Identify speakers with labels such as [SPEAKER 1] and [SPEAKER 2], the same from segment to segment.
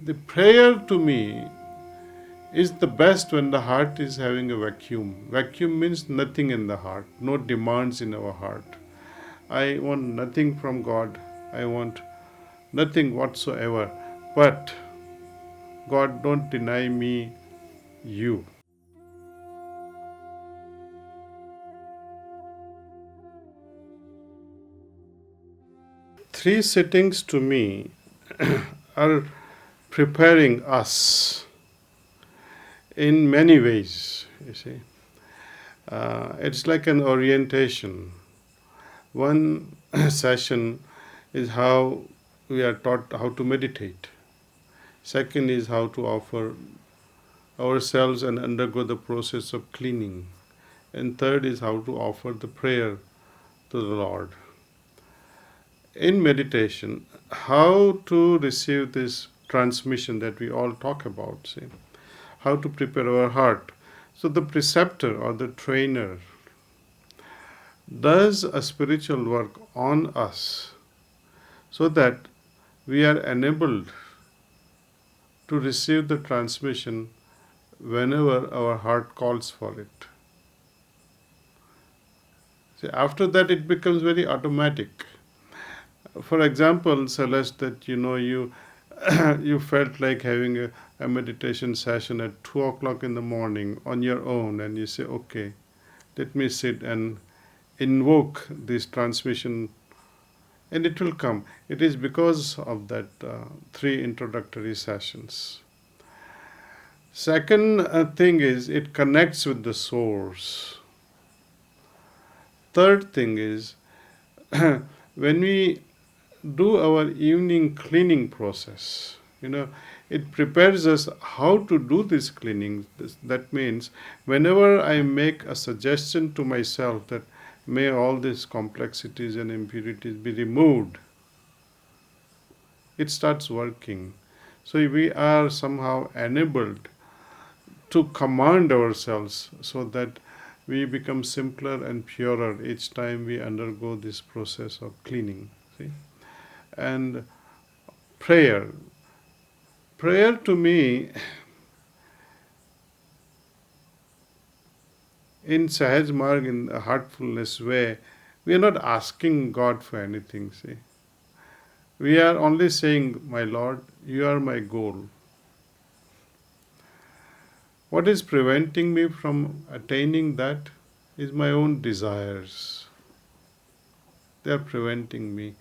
[SPEAKER 1] The prayer to me is the best when the heart is having a vacuum. Vacuum means nothing in the heart, no demands in our heart. I want nothing from God. I want nothing whatsoever. But God, don't deny me you. Three sittings to me are preparing us in many ways, you see. It's like an orientation. One session is how we are taught how to meditate. Second is how to offer ourselves and undergo the process of cleaning. And third is how to offer the prayer to the Lord. In meditation, how to receive this transmission that we all talk about, see, how to prepare our heart. So the preceptor or the trainer does a spiritual work on us so that we are enabled to receive the transmission whenever our heart calls for it. See, after that it becomes very automatic. For example, Celeste, that you you felt like having a meditation session at 2 o'clock in the morning on your own, and you say, okay, let me sit and invoke this transmission, and it will come. It is because of that three introductory sessions. Second thing is it connects with the source. Third thing is when we do our evening cleaning process, it prepares us how to do this cleaning. That means whenever I make a suggestion to myself that may all these complexities and impurities be removed, it starts working. So we are somehow enabled to command ourselves so that we become simpler and purer each time we undergo this process of cleaning. See? And prayer. Prayer to me, in Sahaj Marg, in a heartfulness way, we are not asking God for anything, see. We are only saying, my Lord, you are my goal. What is preventing me from attaining that is my own desires. They are preventing me.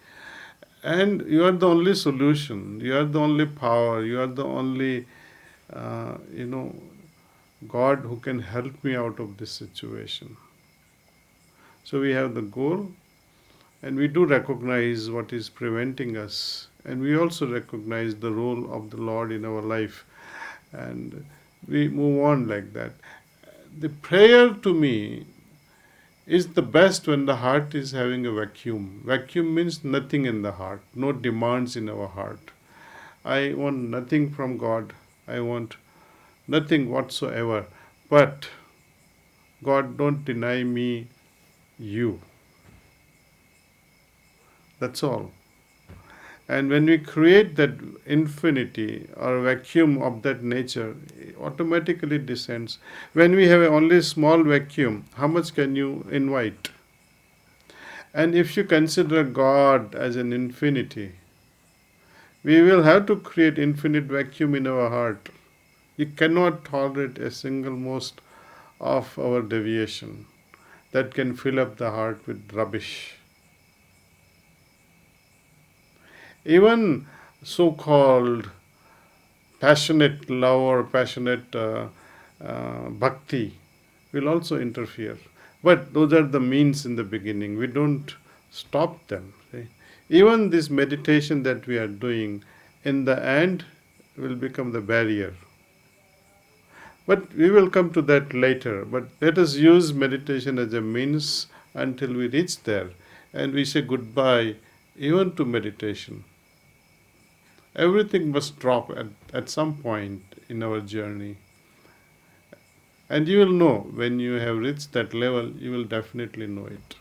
[SPEAKER 1] And you are the only solution. You are the only power. You are the only, God who can help me out of this situation. So we have the goal, and we do recognize what is preventing us. And we also recognize the role of the Lord in our life. And we move on like that. The prayer to me is the best when the heart is having a vacuum. Vacuum means nothing in the heart, no demands in our heart. I want nothing from God. I want nothing whatsoever. But God, don't deny me you. That's all. And when we create that infinity or vacuum of that nature, it automatically descends. When we have only a small vacuum, how much can you invite? And if you consider God as an infinity, we will have to create infinite vacuum in our heart. You cannot tolerate a single most of our deviation that can fill up the heart with rubbish. Even so-called passionate love or passionate bhakti will also interfere. But those are the means in the beginning. We don't stop them. See? Even this meditation that we are doing, in the end, will become the barrier. But we will come to that later. But let us use meditation as a means until we reach there. And we say goodbye even to meditation. Everything must drop at some point in our journey. And you will know when you have reached that level, you will definitely know it.